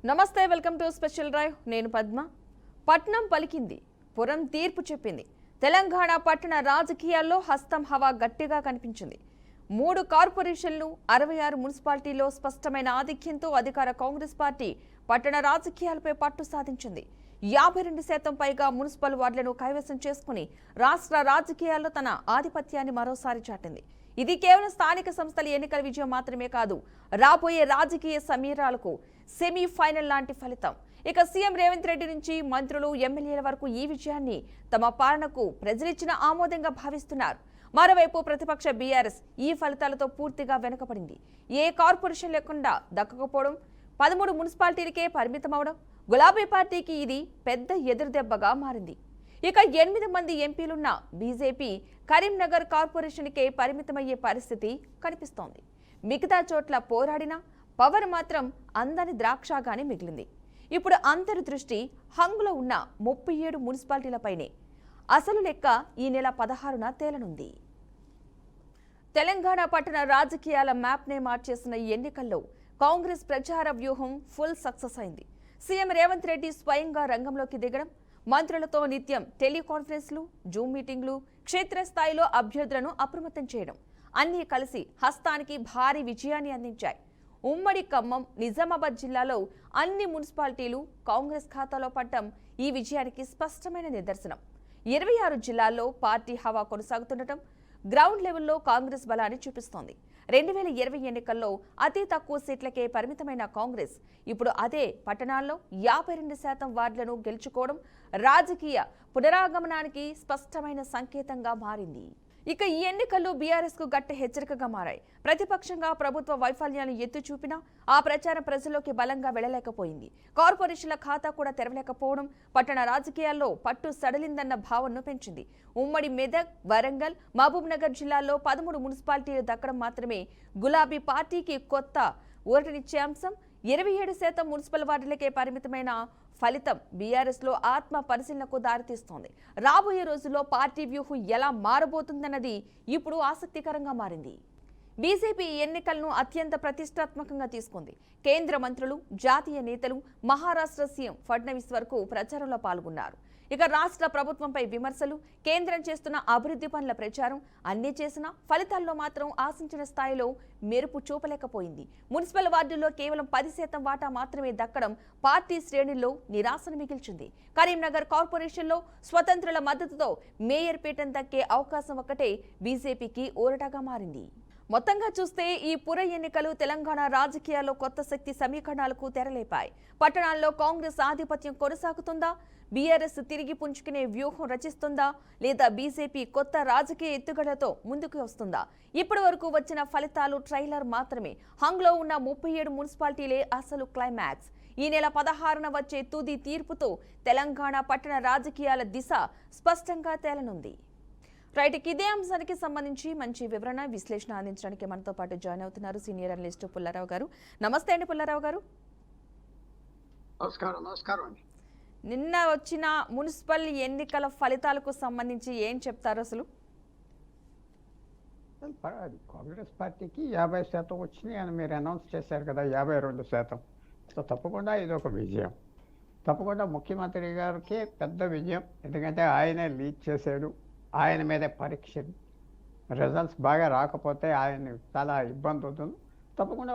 నమస్తే, welcome to special drive. నేను పద్మ. పట్నం పలికింది, పురం తీర్పు చెప్పింది. తెలంగాణ పట్టణ రాజకీయాల్లో హస్తం హవా గట్టిగా కనిపించింది. 3 కార్పొరేషన్లు, 66 మున్సిపాలిటీల్లో స్పష్టమైన ఆధిక్యంతో అధికార కాంగ్రెస్ పార్టీ పట్టణ రాజకీయాలపై పట్టు సాధించింది. 52% పైగా మున్సిపల్ వార్డులను కైవసం చేసుకుని రాష్ట్ర రాజకీయాల్లో తన ఆధిపత్యాన్ని మరోసారి చాటింది. ఇది కేవలం స్థానిక సంస్థల ఎన్నికల విజయం మాత్రమే కాదు, రాబోయే రాజకీయ సమీరాలకు సెమీఫైనల్ లాంటి ఫలితం. ఇక సీఎం రేవంత్ రెడ్డి నుంచి మంత్రులు, ఎమ్మెల్యేల వరకు ఈ విజయాన్ని తమ పాలనకు ప్రజలిచ్చిన ఆమోదంగా భావిస్తున్నారు. మరోవైపు ప్రతిపక్ష బీఆర్ఎస్ ఈ ఫలితాలతో పూర్తిగా వెనుకపడింది. ఏ కార్పొరేషన్ లేకుండా దక్కకపోవడం, 13 మున్సిపాలిటీలకే పరిమితమవడం గులాబీ పార్టీకి ఇది పెద్ద ఎదురుదెబ్బగా మారింది. ఇక 8 మంది ఎంపీలున్న బీజేపీ కరీంనగర్ కార్పొరేషన్కే పరిమితమయ్యే పరిస్థితి కనిపిస్తోంది. మిగతా చోట్ల పోరాడినా పవర్ మాత్రం అందని ద్రాక్షగానే మిగిలింది. ఇప్పుడు అందరి దృష్టి హంగులో ఉన్న 37 మున్సిపాలిటీలపైనే. అసలు లెక్క ఈ నెల 16న తేలనుంది. తెలంగాణ పట్టణ రాజకీయాల మ్యాప్నే మార్చేసిన ఈ ఎన్నికల్లో కాంగ్రెస్ ప్రచార వ్యూహం ఫుల్ సక్సెస్ అయింది. సీఎం రేవంత్ రెడ్డి స్వయంగా రంగంలోకి దిగడం, మంత్రులతో నిత్యం టెలికాన్ఫరెన్స్లు, జూమ్ మీటింగ్లు, క్షేత్రస్థాయిలో అభ్యర్థులను అప్రమత్తం చేయడం అన్నీ కలిసి హస్తానికి భారీ విజయాన్ని అందించాయి. ఉమ్మడి ఖమ్మం, నిజామాబాద్ జిల్లాలో అన్ని మున్సిపాలిటీలు కాంగ్రెస్ ఖాతాలో పడటం ఈ విజయానికి స్పష్టమైన నిదర్శనం. 26 జిల్లాల్లో పార్టీ హవా కొనసాగుతుండటం గ్రౌండ్ లెవెల్లో కాంగ్రెస్ బలాన్ని చూపిస్తోంది. 2020 ఎన్నికల్లో అతి తక్కువ సీట్లకే పరిమితమైన కాంగ్రెస్ ఇప్పుడు అదే పట్టణాల్లో 52% వార్డులను గెలుచుకోవడం రాజకీయ పునరాగమనానికి స్పష్టమైన సంకేతంగా మారింది. ఇక ఈ ఎన్నికల్లో బీఆర్ఎస్ కు గట్టి హెచ్చరికగా మారాయి. ప్రతిపక్షంగా ప్రభుత్వ వైఫల్యాలను ఎత్తి చూపినా ఆ ప్రచారం ప్రజల్లోకి బలంగా వెళ్లలేకపోయింది. కార్పొరేషన్ల ఖాతా కూడా తెరవలేకపోవడం పట్టణ రాజకీయాల్లో పట్టు సడలిందన్న భావనను పెంచింది. ఉమ్మడి మెదక్, వరంగల్, మహబూబ్ నగర్ జిల్లాల్లో 13 మున్సిపాలిటీలు దక్కడం మాత్రమే గులాబీ పార్టీకి కొత్త ఊరటనిచ్చే అంశం. 27% మున్సిపల్ వార్డులకే పరిమితమైన ఫలితం బీఆర్ఎస్ లో ఆత్మ పరిశీలనకు దారితీస్తోంది. రాబోయే రోజుల్లో పార్టీ వ్యూహం ఎలా మారబోతుందన్నది ఇప్పుడు ఆసక్తికరంగా మారింది. బీజేపీ ఎన్నికలను అత్యంత ప్రతిష్టాత్మకంగా తీసుకుంది. కేంద్ర మంత్రులు, జాతీయ నేతలు, మహారాష్ట్ర సీఎం ఫడ్నవీస్ వరకు ప్రచారంలో పాల్గొన్నారు. ఇక రాష్ట్ర ప్రభుత్వంపై విమర్శలు, కేంద్రం చేస్తున్న అభివృద్ధి పనుల ప్రచారం అన్నీ చేసినా ఫలితాల్లో మాత్రం ఆశించిన స్థాయిలో మెరుపు చూపలేకపోయింది. మున్సిపల్ వార్డుల్లో కేవలం 10% వాటా మాత్రమే దక్కడం పార్టీ శ్రేణుల్లో నిరాశను మిగిల్చింది. కరీంనగర్ కార్పొరేషన్లో స్వతంత్రుల మద్దతుతో మేయర్ పీఠం దక్కే అవకాశం ఒక్కటే బీజేపీకి ఊరటగా మారింది. మొత్తంగా చూస్తే ఈ పుర ఎన్నికలు తెలంగాణ రాజకీయాల్లో కొత్త శక్తి సమీకరణాలకు తెరలేపాయి. పట్టణాల్లో కాంగ్రెస్ ఆధిపత్యం కొనసాగుతుందా, బీఆర్ఎస్ తిరిగి పుంజుకునే వ్యూహం రచిస్తుందా, లేదా బీజేపీ కొత్త రాజకీయ ఎత్తుగడతో ముందుకు వస్తుందా? ఇప్పటి వరకు వచ్చిన ఫలితాలు ట్రైలర్ మాత్రమే. హంగ్లో ఉన్న 37 మున్సిపాలిటీలే అసలు క్లైమాక్స్. ఈ నెల 16న వచ్చే తుది తీర్పుతో తెలంగాణ పట్టణ రాజకీయాల దిశ స్పష్టంగా తేలనుంది. రైట్, ఇదే అంశానికి సంబంధించి మంచి వివరణ, విశ్లేషణ అందించడానికి మనతో పాటు జాయిన్ అవుతున్నారు సీనియర్ అనలిస్ట్ పుల్లారావు గారు. నమస్తే అండి పుల్లారావు గారు. నమస్కారం. నిన్న వచ్చిన మున్సిపల్ ఎన్నికల ఫలితాలకు సంబంధించి ఏం చెప్తారు అసలు? కాంగ్రెస్ పార్టీకి 50% వచ్చినాయి అని మీరు అనౌన్స్ చేశారు కదా, 52%. సో తప్పకుండా ఇది ఒక విజయం. తప్పకుండా ముఖ్యమంత్రి గారికి పెద్ద విజయం. ఎందుకంటే ఆయనే లీడ్ చేశాడు, ఆయన మీదే పరీక్షలు. రిజల్ట్స్ బాగా రాకపోతే ఆయన చాలా ఇబ్బంది అవుతుంది. తప్పకుండా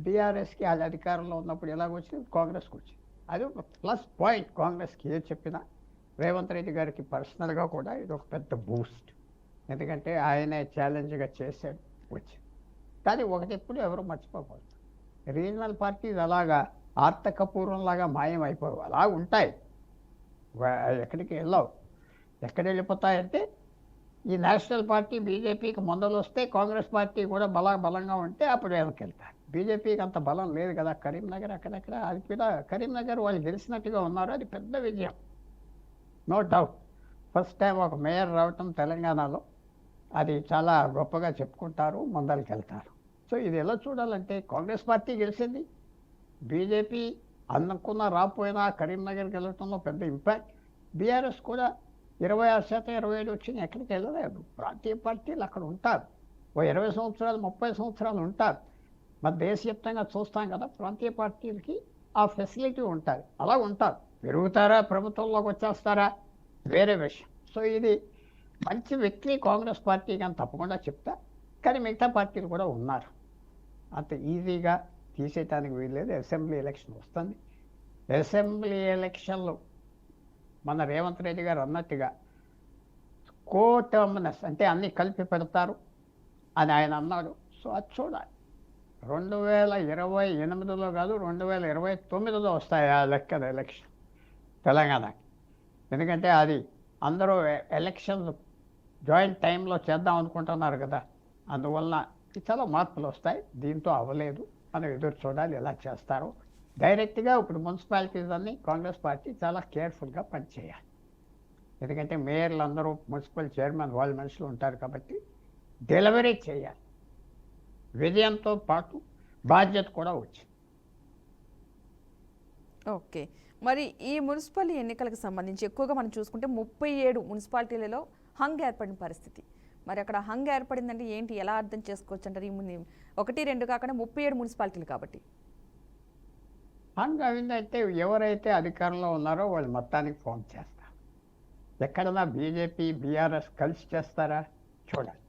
బీఆర్ఎస్కి వాళ్ళ అధికారంలో ఉన్నప్పుడు ఎలాగొచ్చింది, కాంగ్రెస్కి వచ్చింది. అది ఒక ప్లస్ పాయింట్. కాంగ్రెస్కి ఏది చెప్పినా రేవంత్ రెడ్డి గారికి పర్సనల్గా కూడా ఇది ఒక పెద్ద బూస్ట్. ఎందుకంటే ఆయనే ఛాలెంజ్గా చేశాడు, వచ్చింది. కానీ ఒకటి ఎప్పుడు ఎవరు మర్చిపోకూడదు, రీజనల్ పార్టీస్ అలాగా ఆర్తకపూర్వంలాగా మాయం అయిపోవు, అలా ఉంటాయి, ఎక్కడికి వెళ్ళవు. ఎక్కడ వెళ్ళిపోతాయంటే ఈ నేషనల్ పార్టీ బీజేపీకి మొదలు వస్తే కాంగ్రెస్ పార్టీ కూడా బలంగా ఉంటే అప్పుడు వెనక్కి వెళ్తారు. బీజేపీకి అంత బలం లేదు కదా. కరీంనగర్ అక్కడక్కడ, అది కూడా కరీంనగర్ వాళ్ళు గెలిచినట్టుగా ఉన్నారు, అది పెద్ద విజయం, నో డౌట్. ఫస్ట్ టైం ఒక మేయర్ రావటం తెలంగాణలో, అది చాలా గొప్పగా చెప్పుకుంటారు, ముందరికి వెళ్తారు. సో ఇది ఎలా చూడాలంటే కాంగ్రెస్ పార్టీ గెలిచింది, బీజేపీ అనుకున్న రాకపోయినా కరీంనగర్కి వెళ్ళటంలో పెద్ద ఇంపాక్ట్. బీఆర్ఎస్ కూడా 26%, 27 వచ్చింది, ఎక్కడికి వెళ్ళలేదు. ప్రాంతీయ పార్టీలు అక్కడ ఉంటారు, ఓ 20 సంవత్సరాలు 30 సంవత్సరాలు ఉంటారు. మరి దేశవ్యాప్తంగా చూస్తాం కదా, ప్రాంతీయ పార్టీలకి ఆ ఫెసిలిటీ ఉంటుంది, అలా ఉంటారు. పెరుగుతారా ప్రభుత్వంలోకి వచ్చేస్తారా వేరే విషయం. సో ఇది మంచి వ్యక్తి కాంగ్రెస్ పార్టీ కానీ తప్పకుండా చెప్తా. కానీ మిగతా పార్టీలు కూడా ఉన్నారు, అంత ఈజీగా తీసేయటానికి వీల్లేదు. అసెంబ్లీ ఎలక్షన్ వస్తుంది. అసెంబ్లీ ఎలక్షన్లు మన రేవంత్ రెడ్డి గారు అన్నట్టుగా కోటర్మినస్ అంటే అన్నీ కలిపి పెడతారు అని ఆయన అన్నాడు. సో అది చూడాలి. 2028లో కాదు 2029లో వస్తాయి ఆ లెక్కన ఎలక్షన్ తెలంగాణకి. ఎందుకంటే అది అందరూ ఎలక్షన్స్ జాయింట్ టైంలో చేద్దాం అనుకుంటున్నారు కదా, అందువల్ల చాలా మార్పులు వస్తాయి. దీంతో అవ్వలేదు, మనం ఎదురు చూడాలి ఎలా చేస్తారో. డైరెక్ట్గా ఇప్పుడు మున్సిపాలిటీస్ అన్నీ కాంగ్రెస్ పార్టీ చాలా కేర్ఫుల్గా పనిచేయాలి. ఎందుకంటే మేయర్లు అందరూ మున్సిపల్ చైర్మన్ వాళ్ళ మనుషులు ఉంటారు కాబట్టి డెలివరీ చేయాలి. విజయంతో పాటు బాధ్యత కూడా వచ్చింది. ఓకే, మరి ఈ మున్సిపల్ ఎన్నికలకు సంబంధించి ఎక్కువగా మనం చూసుకుంటే 37 మున్సిపాలిటీలలో హంగ్ ఏర్పడిన పరిస్థితి. మరి అక్కడ హంగ్ ఏర్పడిందంటే ఏంటి, ఎలా అర్థం చేసుకోవచ్చు అంటారు? ఈ 1, 2 కాకుండా 37 మున్సిపాలిటీలు కాబట్టి హంగ్ అయిందంటే ఎవరైతే అధికారంలో ఉన్నారో వాళ్ళు మొత్తానికి ఫోన్ చేస్తారు. ఎక్కడన్నా బీజేపీ బీఆర్ఎస్ కలిసి చేస్తారా చూడాలి.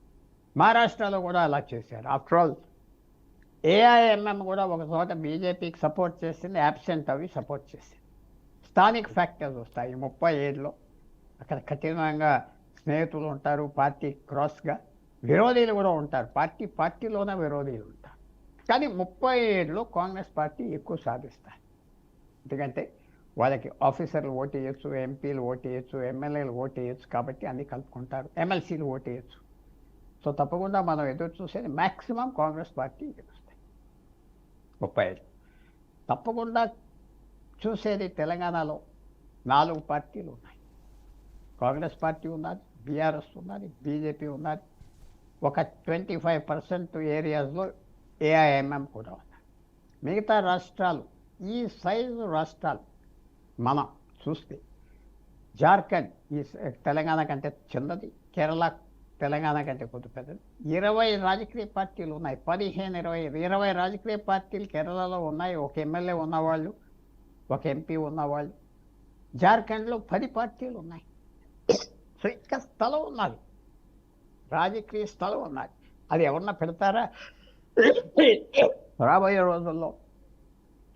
మహారాష్ట్రలో కూడా అలా చేశారు. ఆఫ్టర్ ఆల్ ఏఐఎంఎం కూడా ఒక చోట బీజేపీకి సపోర్ట్ చేసింది, యాబ్సెంట్ అవి సపోర్ట్ చేసింది. స్థానిక ఫ్యాక్టర్స్ వస్తాయి 37లో. అక్కడ కఠినంగా స్నేహితులు ఉంటారు, పార్టీ క్రాస్గా విరోధీలు కూడా ఉంటారు, పార్టీలోనే విరోధీలు ఉంటారు. కానీ 37లో కాంగ్రెస్ పార్టీ ఎక్కువ సాధిస్తారు. ఎందుకంటే వాళ్ళకి ఆఫీసర్లు ఓటు వేయచ్చు, ఎంపీలు ఓటు వేయచ్చు, ఎమ్మెల్యేలు ఓటు వేయచ్చు, కాబట్టి అన్నీ కలుపుకుంటారు, ఎమ్మెల్సీలు ఓటు వేయచ్చు. సో తప్పకుండా మనం ఎదురు చూసేది మ్యాక్సిమం కాంగ్రెస్ పార్టీ గెలుస్తాయి 35. తప్పకుండా చూసేది తెలంగాణలో 4 పార్టీలు ఉన్నాయి. కాంగ్రెస్ పార్టీ ఉన్నది, బీఆర్ఎస్ ఉన్నది, బీజేపీ ఉన్నది. ఒక 25% ఏరియాస్లో ఏఐఎంఎం కూడా ఉన్నది. మిగతా రాష్ట్రాలు, ఈ సైజు రాష్ట్రాలు మనం చూస్తే జార్ఖండ్ ఈ తెలంగాణ కంటే చిన్నది, కేరళ తెలంగాణ కంటే కొద్ది పెద్దది. 20 రాజకీయ పార్టీలు ఉన్నాయి. 20 రాజకీయ పార్టీలు కేరళలో ఉన్నాయి. ఒక ఎమ్మెల్యే ఉన్నవాళ్ళు, ఒక ఎంపీ ఉన్నవాళ్ళు. జార్ఖండ్లో 10 పార్టీలు ఉన్నాయి. సో ఇంకా స్థలం ఉన్నది, రాజకీయ స్థలం ఉన్నది. అది ఎవరన్నా పెడతారా రాబోయే రోజుల్లో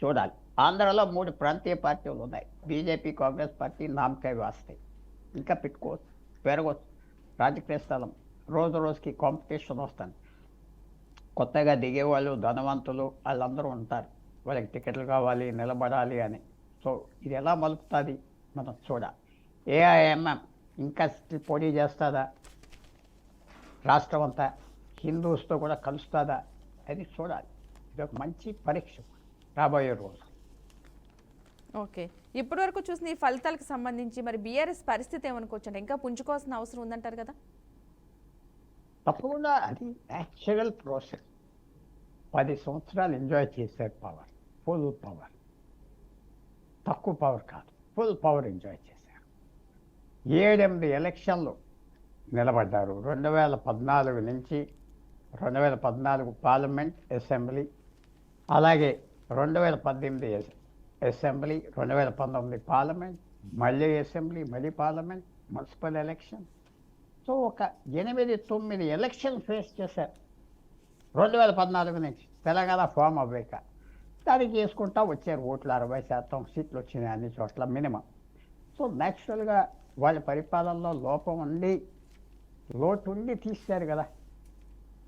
చూడాలి. ఆంధ్రలో 3 ప్రాంతీయ పార్టీలు ఉన్నాయి. బీజేపీ, కాంగ్రెస్ పార్టీ నామకై వాస్తాయి. ఇంకా పెట్టుకోవచ్చు, పెరగవచ్చు. రాజకీయ స్థలం రోజు రోజుకి కాంపిటీషన్ వస్తుంది. కొత్తగా దిగేవాళ్ళు, ధనవంతులు వాళ్ళందరూ ఉంటారు. వాళ్ళకి టికెట్లు కావాలి, నిలబడాలి అని. సో ఇది ఎలా మలుపుతుంది మనం చూడాలి. ఏఐఎంఎం ఇంకా పోటీ చేస్తుందా, రాష్ట్రం అంతా హిందూస్తో కూడా కలుస్తుందా అది చూడాలి. ఇది ఒక మంచి పరీక్ష రాబోయే రోజు. ఓకే, ఇప్పటి వరకు చూసిన ఈ ఫలితాలకు సంబంధించి మరి బీఆర్ఎస్ పరిస్థితి ఏమనుకోవచ్చు అంటే ఇంకా పుంజుకోవాల్సిన అవసరం ఉందంటారు కదా? తప్పకుండా అది న్యాచురల్ ప్రాసెస్. 10 సంవత్సరాలు ఎంజాయ్ చేశారు పవర్, ఫుల్ పవర్, తక్కువ పవర్ కాదు, ఫుల్ పవర్ ఎంజాయ్ చేశారు. 7-8 ఎలక్షన్లు నిలబడ్డారు. 2014 నుంచి 2014 పార్లమెంట్, అసెంబ్లీ, అలాగే 2018 అసెంబ్లీ, 2019 పార్లమెంట్, మళ్ళీ అసెంబ్లీ, మళ్ళీ పార్లమెంట్, మున్సిపల్ ఎలక్షన్. సో ఒక 8-9 ఎలక్షన్ ఫేస్ చేశారు 2014 నుంచి తెలంగాణ ఫామ్ అవ్వాక. దానికి చేసుకుంటా వచ్చారు ఓట్లు. 60% సీట్లు వచ్చినాయి అన్ని చోట్ల మినిమం. సో న్యాచురల్గా వాళ్ళ పరిపాలనలో లోటు ఉండి తీశారు కదా,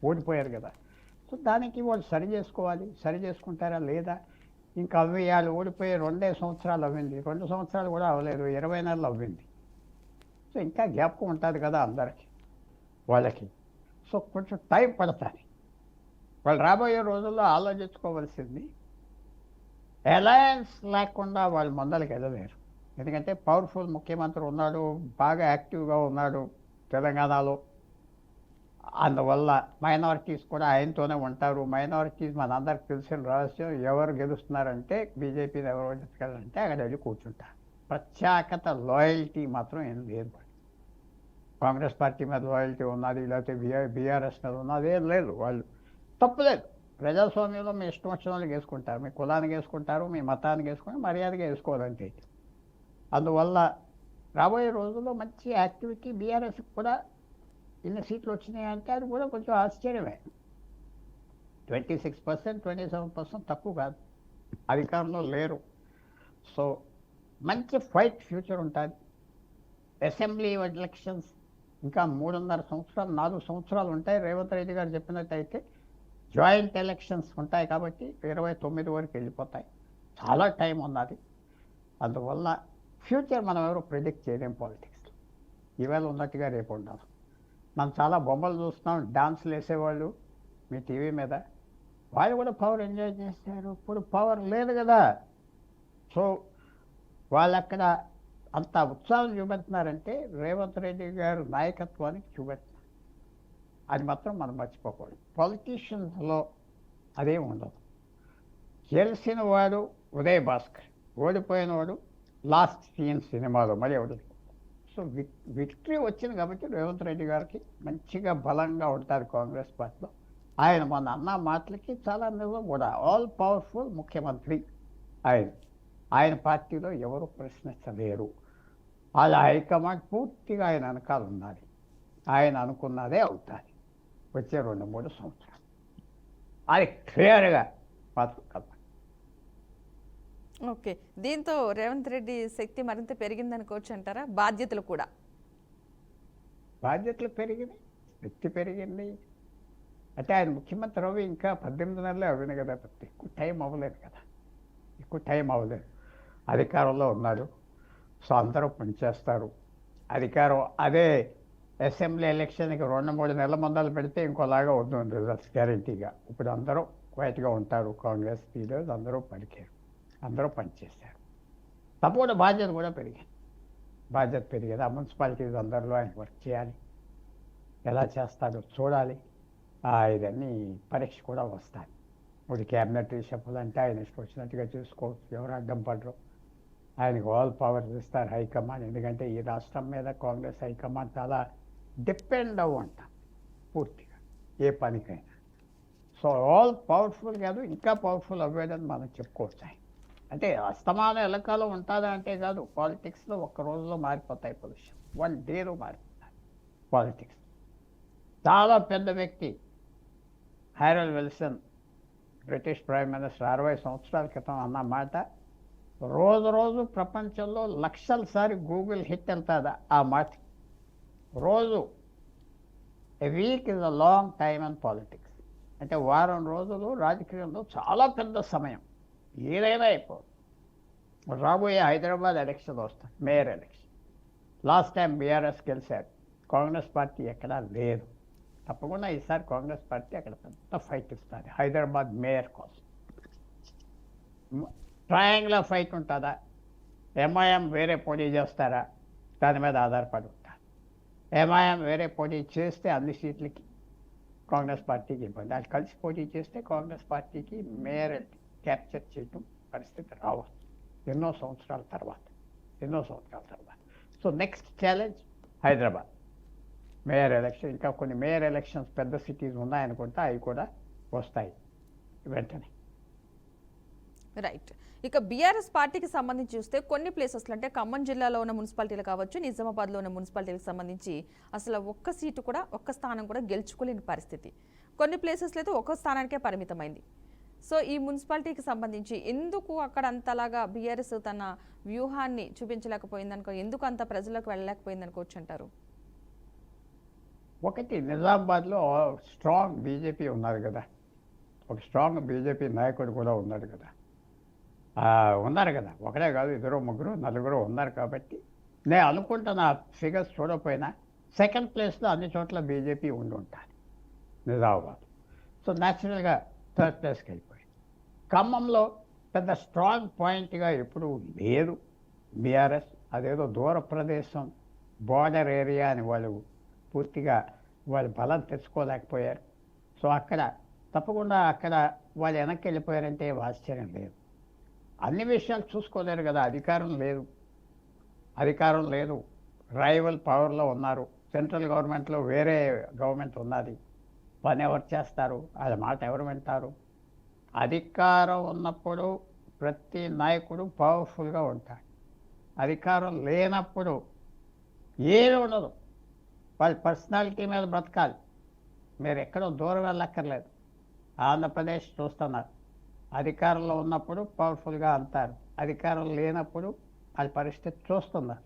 ఓడిపోయారు కదా. సో దానికి వాళ్ళు సరి చేసుకోవాలి. సరి చేసుకుంటారా లేదా? ఇంకా అవి వాళ్ళు ఓడిపోయి 2 సంవత్సరాలు అవ్వింది, 2 సంవత్సరాలు కూడా అవ్వలేదు, 20 నెలలు అవ్వింది. సో ఇంకా జ్ఞాపకం ఉంటుంది కదా అందరికీ వాళ్ళకి. సో కొంచెం టైం పడుతుంది. వాళ్ళు రాబోయే రోజుల్లో ఆలోచించుకోవాల్సింది, అలయన్స్ లేకుండా వాళ్ళు ముందరికి వెళ్ళలేరు. ఎందుకంటే పవర్ఫుల్ ముఖ్యమంత్రి ఉన్నాడు, బాగా యాక్టివ్గా ఉన్నాడు తెలంగాణలో. అందువల్ల మైనారిటీస్ కూడా ఆయనతోనే ఉంటారు. మైనారిటీస్ మనందరికి తెలిసిన రహస్యం, ఎవరు గెలుస్తున్నారంటే బీజేపీని ఎవరు గెలుస్తారంటే అక్కడ వెళ్ళి కూర్చుంటారు. ప్రత్యేకత లాయల్టీ మాత్రం ఏం లేదు. కాంగ్రెస్ పార్టీ మీద లాయల్టీ ఉన్నది, లేకపోతే బీఆర్ఎస్ మీద ఉన్నది ఏం లేదు. వాళ్ళు తప్పులేదు, ప్రజాస్వామ్యంలో మీ ఇష్టం వచ్చిన వాళ్ళకి వేసుకుంటారు, మీ కులానికి వేసుకుంటారు, మీ మతానికి వేసుకుని మర్యాదగా వేసుకోవాలంటే. అందువల్ల రాబోయే రోజుల్లో మంచి యాక్టివిటీ బీఆర్ఎస్కి కూడా ఇన్ని సీట్లు వచ్చినాయి అంటే అది కూడా కొంచెం ఆశ్చర్యమే. 26%, 27% తక్కువ కాదు, అధికారంలో లేరు. సో మంచి ఫైట్ ఫ్యూచర్ ఉంటుంది. అసెంబ్లీ ఎలక్షన్స్ ఇంకా 3.5 సంవత్సరాలు 4 సంవత్సరాలు ఉంటాయి. రేవంత్ రెడ్డి గారు చెప్పినట్టయితే జాయింట్ ఎలక్షన్స్ ఉంటాయి కాబట్టి 29 వరకు వెళ్ళిపోతాయి. చాలా టైం ఉన్నది. అందువల్ల ఫ్యూచర్ మనం ఎవరు ప్రిడిక్ట్ చేయలేం పాలిటిక్స్లో. ఈవేళ ఉన్నట్టుగా రేపు ఉండాలి. మనం చాలా బొమ్మలు చూస్తున్నాం, డాన్సులు వేసేవాళ్ళు మీ టీవీ మీద, వాళ్ళు కూడా పవర్ ఎంజాయ్ చేస్తారు. ఇప్పుడు పవర్ లేదు కదా. సో వాళ్ళు అక్కడ అంత ఉత్సాహం చూపెడుతున్నారంటే రేవంత్ రెడ్డి గారు నాయకత్వానికి చూపెడుతున్నారు. అది మాత్రం మనం మర్చిపోకూడదు. పొలిటీషియన్స్లో అదేం ఉండదు. గెలిచిన వాడు ఉదయ్ భాస్కర్, ఓడిపోయిన వాడు లాస్ట్ సీన్ సినిమాలో మరి ఎవరు. సో విక్టరీ వచ్చింది కాబట్టి రేవంత్ రెడ్డి గారికి మంచిగా బలంగా ఉంటారు కాంగ్రెస్ పార్టీలో. ఆయన మొన్న అన్న మాటలకి చాలా నిజం కూడా. ఆల్ పవర్ఫుల్ ముఖ్యమంత్రి ఆయన పార్టీలో ఎవరు ప్రశ్నించలేరు. వాళ్ళ హైకమాండ్ పూర్తిగా ఆయన వెనకాల ఉన్నది. ఆయన అనుకున్నదే అవుతుంది వచ్చే 2-3 సంవత్సరాలు. అది క్లియర్గా మాత్రం కదా. ఓకే, దీంతో రేవంత్ రెడ్డి శక్తి మరింత పెరిగిందనుకోవచ్చు అంటారా? బాధ్యతలు కూడా పెరిగినాయి, శక్తి పెరిగింది. అంటే ఆయన ముఖ్యమంత్రి అవి ఇంకా 18 నెలలే అవింది కదా, ఎక్కువ టైం అవ్వలేదు. అధికారంలో ఉన్నాడు. సో అందరూ పనిచేస్తారు. అధికారం అదే అసెంబ్లీ ఎలక్షన్కి 2-3 నెలల ముందలు పెడితే ఇంకోలాగా ఉంటుంది రిజల్ట్స్ గ్యారంటీగా. ఇప్పుడు అందరూ క్వైట్గా ఉంటారు. కాంగ్రెస్ లీడర్స్ అందరూ పలికారు, అందరూ పనిచేశారు. తప్పకుండా బాధ్యత కూడా పెరిగేది. ఆ మున్సిపాలిటీస్ అందరిలో ఆయన వర్క్ చేయాలి. ఎలా చేస్తాడో చూడాలి. ఇదన్నీ పరీక్ష కూడా వస్తాయి. ఇప్పుడు క్యాబినెట్ రీషఫల్ అంటే ఆయన ఇష్టం వచ్చినట్టుగా చూసుకోవచ్చు, ఎవరు అడ్డం పడరు. ఆయనకు ఆల్ పవర్స్ ఇస్తారు హైకమాండ్. ఎందుకంటే ఈ రాష్ట్రం మీద కాంగ్రెస్ హైకమాండ్ చాలా డిపెండ్ అవ్వంట పూర్తిగా ఏ పనికైనా. సో ఆల్ పవర్ఫుల్ కాదు, ఇంకా పవర్ఫుల్ అవ్వేదని మనం చెప్పుకోవచ్చు. అంటే అస్తమానం ఎలకాలం ఉంటుందా అంటే కాదు. పాలిటిక్స్లో ఒక్క రోజులో మారిపోతాయి పొజిషన్, 1 డేలో మారిపోతాయి పాలిటిక్స్. చాలా పెద్ద వ్యక్తి హ్యారల్డ్ విల్సన్, బ్రిటిష్ ప్రైమ్ మినిస్టర్, 60 సంవత్సరాల క్రితం అన్న మాట రోజు ప్రపంచంలో లక్షల సారి గూగుల్ హిట్ వెళ్తుందా ఆ మాట. రోజు a week is a long time in politics. అంటే వారం రోజులు రాజకీయంలో చాలా పెద్ద సమయం, ఏదైనా అయిపోదు. రాబోయే హైదరాబాద్ ఎలక్షన్ వస్తాయి, mayor election. Last time BRS గెలిచారు, కాంగ్రెస్ పార్టీ ఎక్కడా లేదు. తప్పకుండా ఈసారి కాంగ్రెస్ పార్టీ అక్కడ పెద్ద ఫైట్ ఇస్తుంది హైదరాబాద్ మేయర్ కోసం. ట్రయాంగులర్ ఫైట్ ఉంటుందా, ఎంఐఎం వేరే పోటీ చేస్తారా, దాని మీద ఆధారపడి ఉంటారు. ఎంఐఎం వేరే పోటీ చేస్తే అన్ని సీట్లకి కాంగ్రెస్ పార్టీకి ఇబ్బంది. అది కలిసి పోటీ చేస్తే కాంగ్రెస్ పార్టీకి మేయర్ క్యాప్చర్ చేయడం పరిస్థితి రావచ్చు ఎన్నో సంవత్సరాల తర్వాత. So next challenge Hyderabad mayor election. ఇంకా కొన్ని మేయర్ ఎలక్షన్స్ పెద్ద సిటీస్ ఉన్నాయనుకుంటా, అవి కూడా వస్తాయి వెంటనే. రైట్. ఇక బీఆర్ఎస్ పార్టీకి సంబంధించి చూస్తే కొన్ని ప్లేసెస్లో అంటే ఖమ్మం జిల్లాలో ఉన్న మున్సిపాలిటీలు కావచ్చు, నిజామాబాద్లో ఉన్న మున్సిపాలిటీలకు సంబంధించి అసలు ఒక్క సీటు కూడా, ఒక్క స్థానం కూడా గెలుచుకోలేని పరిస్థితి. కొన్ని ప్లేసెస్లో అయితే ఒక్క స్థానానికే పరిమితమైంది. సో ఈ మున్సిపాలిటీకి సంబంధించి ఎందుకు అక్కడ అంతలాగా బీఆర్ఎస్ తన వ్యూహాన్ని చూపించలేకపోయిందనుకో, ఎందుకు అంత ప్రజలకు వెళ్ళలేకపోయిందనుకోవచ్చు అంటారు? ఒకటి, నిజామాబాద్లో స్ట్రాంగ్ బీజేపీ ఉన్నారు కదా, ఒక స్ట్రాంగ్ బీజేపీ నాయకుడు కూడా ఉన్నారు కదా, ఒకటే కాదు, 2, 3, 4 ఉన్నారు. కాబట్టి నేను అనుకుంటున్న ఫిగర్స్ చూడకపోయినా సెకండ్ ప్లేస్లో అన్ని చోట్ల బీజేపీ ఉండి ఉంటారు నిజామాబాద్. సో న్యాచురల్గా థర్డ్ ప్లేస్కి వెళ్ళిపోయింది. ఖమ్మంలో పెద్ద స్ట్రాంగ్ పాయింట్గా ఎప్పుడు లేదు బీఆర్ఎస్. అదేదో దూర ప్రదేశం, బార్డర్ ఏరియా అని వాళ్ళు పూర్తిగా వాళ్ళు బలం తెచ్చుకోలేకపోయారు. సో అక్కడ తప్పకుండా వాళ్ళు వెనక్కి వెళ్ళిపోయారంటే ఆశ్చర్యం లేదు. అన్ని విషయాలు చూసుకోలేరు కదా, అధికారం లేదు, రైవల్ పవర్లో ఉన్నారు. సెంట్రల్ గవర్నమెంట్లో వేరే గవర్నమెంట్ ఉన్నది, పని ఎవరు చేస్తారు, అది మాట ఎవరు వింటారు, అధికారం ఉన్నప్పుడు ప్రతి నాయకుడు పవర్ఫుల్గా ఉంటాడు. అధికారం లేనప్పుడు ఏమీ ఉండదు. వాళ్ళ పర్సనాలిటీ మీద బ్రతకాలి. మీరు ఎక్కడో దూరం వెళ్ళక్కర్లేదు. ఆంధ్రప్రదేశ్ చూస్తున్నారు. అధికారంలో ఉన్నప్పుడు పవర్ఫుల్గా అంటారు, అధికారం లేనప్పుడు వాళ్ళ పరిస్థితి చూస్తున్నారు.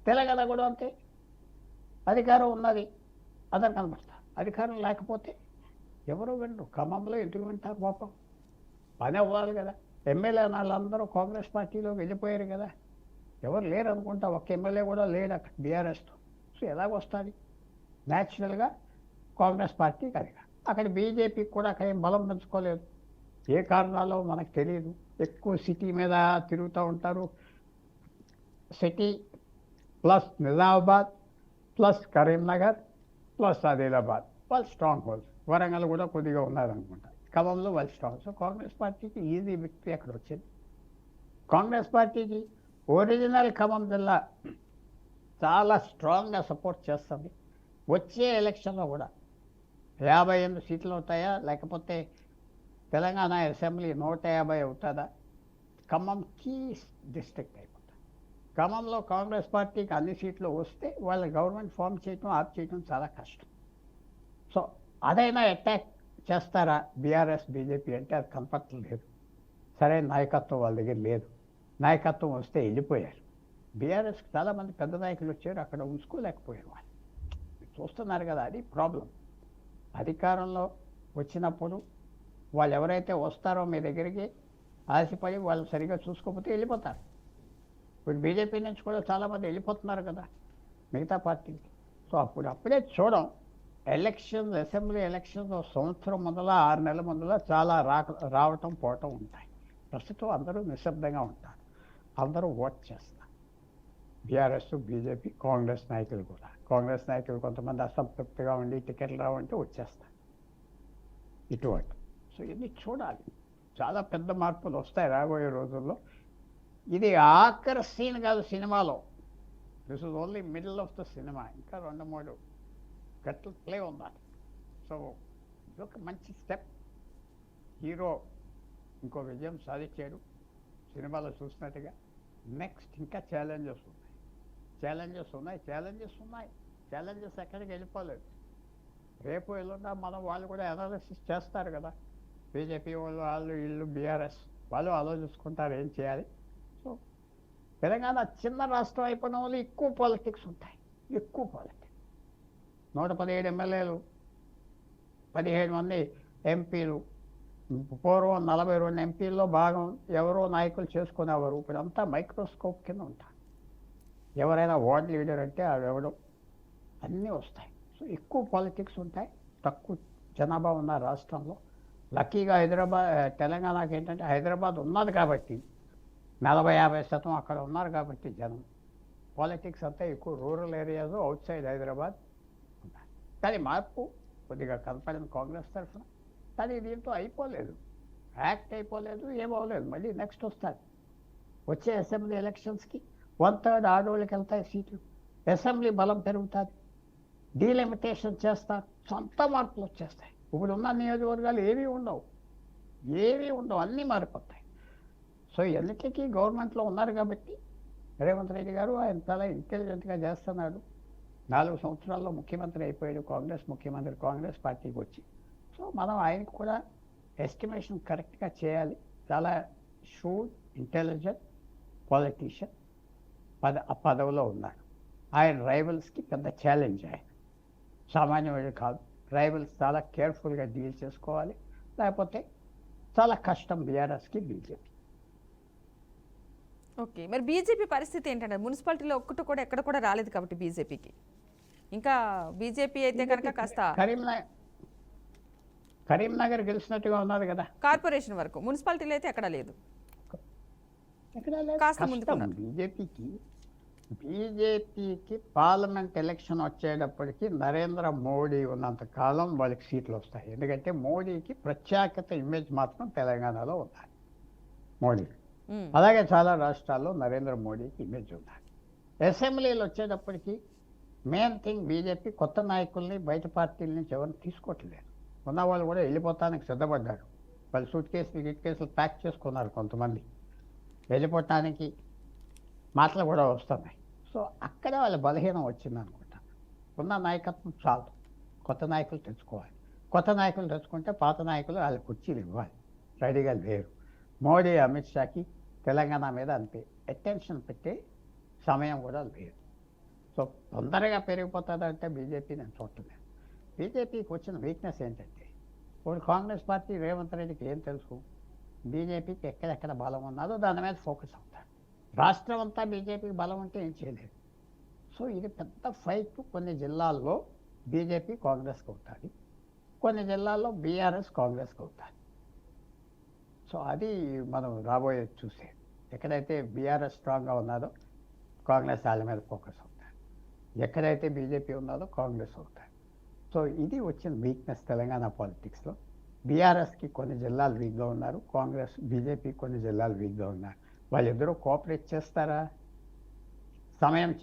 తెలంగాణ కూడా అంతే. అధికారం ఉన్నది, అందరు కనబడతారు. అధికారం లేకపోతే ఎవరు వినరు. ఖమ్మంలో ఎందుకు వింటారు పాపం? పని అవ్వాలి కదా. ఎమ్మెల్యే వాళ్ళందరూ కాంగ్రెస్ పార్టీలో వెళ్ళిపోయారు కదా. ఎవరు లేరు అనుకుంటా, ఒక్క ఎమ్మెల్యే కూడా లేడు అక్కడ బీఆర్ఎస్తో. సో ఎలాగొస్తుంది? న్యాచురల్గా కాంగ్రెస్ పార్టీకి అదిగా. అక్కడ బీజేపీకి కూడా అక్కడ ఏం బలం పెంచుకోలేదు. ఏ కారణాలో మనకు తెలియదు. ఎక్కువ సిటీ మీద తిరుగుతూ ఉంటారు. City plus Nizamabad plus Karimnagar plus Adilabad వాళ్ళు స్ట్రాంగ్ హోల్డ్స్. వరంగల్ కూడా కొద్దిగా ఉన్నారనుకుంటా. ఖమ్మంలో వాళ్ళు స్ట్రాంగ్. సో కాంగ్రెస్ పార్టీకి ఈజీ విక్టరీ అక్కడ వచ్చింది. కాంగ్రెస్ పార్టీకి ఒరిజినల్ ఖమ్మం జిల్లా చాలా స్ట్రాంగ్గా సపోర్ట్ చేస్తుంది. వచ్చే ఎలక్షన్లో కూడా 58 సీట్లు అవుతాయా, లేకపోతే తెలంగాణ అసెంబ్లీ 150 అవుతుందా? ఖమ్మం కీ డిస్ట్రిక్ట్ అయిపోతుంది. ఖమ్మంలో కాంగ్రెస్ పార్టీకి అన్ని సీట్లు వస్తే వాళ్ళ గవర్నమెంట్ ఫామ్ చేయటం ఆప్ చేయటం చాలా కష్టం. సో అదైనా అటాక్ చేస్తారా బీఆర్ఎస్ బీజేపీ అంటే అది కనపట్టలేదు. సరైన నాయకత్వం వాళ్ళ దగ్గర లేదు. నాయకత్వం వస్తే వెళ్ళిపోయారు. బీఆర్ఎస్కి చాలామంది పెద్ద నాయకులు వచ్చారు, అక్కడ ఉంచుకోలేకపోయారు. వాళ్ళు చూస్తున్నారు కదా, అది ప్రాబ్లం. అధికారంలో వచ్చినప్పుడు వాళ్ళు ఎవరైతే వస్తారో మీ దగ్గరికి ఆశపడి వాళ్ళు సరిగ్గా చూసుకోకపోతే వెళ్ళిపోతారు. ఇప్పుడు బీజేపీ నుంచి కూడా చాలామంది వెళ్ళిపోతున్నారు కదా మిగతా పార్టీకి. సో అప్పుడే చూడం. ఎలక్షన్స్, అసెంబ్లీ ఎలక్షన్స్ సంవత్సరం ముందల 6 నెలల ముందల చాలా రావటం పోవటం ఉంటాయి. ప్రస్తుతం అందరూ నిశ్శబ్దంగా ఉంటారు. అందరూ ఓట్ చేస్తారు. బీఆర్ఎస్, బీజేపీ, కాంగ్రెస్ నాయకులు కూడా. కాంగ్రెస్ నాయకులు కొంతమంది అసంతృప్తిగా ఉండి టికెట్లు రావంటే వచ్చేస్తారు ఇటువంటి. సో ఇది చూడాలి. చాలా పెద్ద మార్పులు వస్తాయి రాబోయే రోజుల్లో. ఇది ఆఖరి సీన్ కాదు సినిమాలో. This is only middle of the cinema. ఇంకా 2-3 గట్లు ప్లే ఉండాలి. సో ఇది ఒక మంచి స్టెప్. హీరో ఇంకో విజయం సాధించాడు సినిమాలో చూసినట్టుగా. నెక్స్ట్ ఇంకా ఛాలెంజెస్ ఉన్నాయి. ఛాలెంజెస్ ఎక్కడికి వెళ్ళిపోలేదు. రేపు ఎల్లుండా వాళ్ళు కూడా అనాలిసిస్ చేస్తారు కదా. బీజేపీ వాళ్ళు వీళ్ళు బీఆర్ఎస్ వాళ్ళు ఆలోచించుకుంటారు ఏం చేయాలి. సో తెలంగాణ చిన్న రాష్ట్రం అయిపోయిన వాళ్ళు ఎక్కువ పాలిటిక్స్ ఉంటాయి. 117 ఎమ్మెల్యేలు, 17 మంది ఎంపీలు. పూర్వం 42 ఎంపీల్లో భాగం ఎవరో నాయకులు చేసుకునేవారు. ఇప్పుడంతా మైక్రోస్కోప్ కింద ఉంటారు. ఎవరైనా వార్డ్ లీడర్ అంటే ఎవడో అన్నీ వస్తాయి. సో ఎక్కువ పాలిటిక్స్ ఉంటాయి. తక్కువ జనాభా ఉన్న రాష్ట్రంలో లక్కీగా తెలంగాణకి ఏంటంటే హైదరాబాద్ ఉన్నది కాబట్టి 40-50% అక్కడ ఉన్నారు కాబట్టి జనం. పాలిటిక్స్ అంతా ఎక్కువ rural areas, out side Hyderabad ఉంటాయి. కానీ మార్పు కొద్దిగా కనపడింది కాంగ్రెస్ తరఫున. కానీ దీంతో అయిపోలేదు, యాక్ట్ అయిపోలేదు, ఏమవలేదు. మళ్ళీ నెక్స్ట్ వస్తుంది. వచ్చే అసెంబ్లీ ఎలక్షన్స్కి 1/3 ఆడవాళ్ళకి వెళ్తాయి సీట్లు. అసెంబ్లీ బలం పెరుగుతుంది. డీలిమిటేషన్ చేస్తారు. సొంత మార్పులు వచ్చేస్తాయి. ఇప్పుడు ఉన్న నియోజకవర్గాలు ఏవీ ఉండవు, అన్నీ మారిపోతాయి. సో ఎన్నికకి గవర్నమెంట్లో ఉన్నారు కాబట్టి రేవంత్ రెడ్డి గారు ఆయన చాలా ఇంటెలిజెంట్గా చేస్తున్నాడు. 4 సంవత్సరాల్లో ముఖ్యమంత్రి అయిపోయాడు. కాంగ్రెస్ ముఖ్యమంత్రి, కాంగ్రెస్ పార్టీకి వచ్చి. సో మనం ఆయనకు కూడా ఎస్టిమేషన్ కరెక్ట్గా చేయాలి. చాలా షూడ్, ఇంటెలిజెంట్ పాలిటీషియన్ పదవిలో ఉన్నాడు. ఆయన రైవల్స్కి పెద్ద ఛాలెంజ్. ఆయన సామాన్యుడు కాదు. రైవల్స్ చాలా కేర్ఫుల్గా డీల్ చేసుకోవాలి, లేకపోతే చాలా కష్టం బీఆర్ఎస్కి, బీజేపీ. ఓకే, మరి బీజేపీ పరిస్థితి ఏంటంటే మున్సిపాలిటీలో ఒక్కటి కూడా ఎక్కడ కూడా రాలేదు కాబట్టి బీజేపీకి. ఇంకా బీజేపీ అయితే కనుక కాస్త కరీంనగర్ గెలిచినట్టుగా ఉన్నది కదా. కార్పొరేషన్ వరకు, మున్సిపాలిటీలో అయితే ఎక్కడ లేదు. కాస్త ముందుకున్నారు బీజేపీకి. పార్లమెంట్ ఎలక్షన్ వచ్చేటప్పటికి నరేంద్ర మోడీ ఉన్నంత కాలం వాళ్ళకి సీట్లు వస్తాయి. ఎందుకంటే మోడీకి ప్రత్యేకత ఇమేజ్ మాత్రం తెలంగాణలో ఉండాలి మోడీ. అలాగే చాలా రాష్ట్రాల్లో నరేంద్ర మోడీకి ఇమేజ్ ఉండాలి. అసెంబ్లీలు వచ్చేటప్పటికి మెయిన్ థింగ్ బీజేపీ కొత్త నాయకుల్ని బయట పార్టీల నుంచి ఎవరిని తీసుకోవట్లేదు. ఉన్నవాళ్ళు కూడా వెళ్ళిపోతానికి సిద్ధపడ్డారు. వాళ్ళు సూట్ కేసులు ప్యాక్ చేసుకున్నారు కొంతమంది, వెళ్ళిపోవటానికి మాటలు కూడా వస్తున్నాయి. సో అక్కడే వాళ్ళ బలహీనం వచ్చింది అనుకుంటా. ఉన్న నాయకత్వం చాలు, కొత్త నాయకులు తెచ్చుకోవాలి. కొత్త నాయకులు తెచ్చుకుంటే పాత నాయకులు వాళ్ళ కుర్చీలు ఇవ్వాలి, రెడీగా లేరు. మోడీ అమిత్ షాకి తెలంగాణ మీద అంతే అటెన్షన్ పెట్టే సమయం కూడా లేదు. సో తొందరగా పెరిగిపోతుందంటే బీజేపీ నేను చూడలేదు. బీజేపీకి వచ్చిన వీక్నెస్ ఏంటంటే, ఇప్పుడు కాంగ్రెస్ పార్టీ రేవంత్ రెడ్డికి ఏం తెలుసు, బీజేపీకి ఎక్కడెక్కడ బలం ఉన్నదో దాని మీద ఫోకస్ అవుతాడు. రాష్ట్రం అంతా బీజేపీకి బలం ఉంటే ఏం చేయలేదు. సో ఇది పెద్ద ఫైట్. కొన్ని జిల్లాల్లో బీజేపీ కాంగ్రెస్కి అవుతుంది, కొన్ని జిల్లాల్లో బీఆర్ఎస్ కాంగ్రెస్కి అవుతుంది. సో అది మనం రాబోయే చూసే. ఎక్కడైతే బీఆర్ఎస్ స్ట్రాంగ్గా ఉన్నదో కాంగ్రెస్ వాళ్ళ మీద ఫోకస్ అవుతారు, ఎక్కడైతే బీజేపీ ఉన్నదో కాంగ్రెస్ అవుతారు. సో ఇది వచ్చిన వీక్నెస్ తెలంగాణ పాలిటిక్స్లో. బీఆర్ఎస్కి కొన్ని జిల్లాలు వీక్గా ఉన్నారు, కాంగ్రెస్ బీజేపీ కొన్ని జిల్లాలు వీక్గా ఉన్నారు. వాళ్ళిద్దరూ కోఆపరేట్ చేస్తారా? సమయం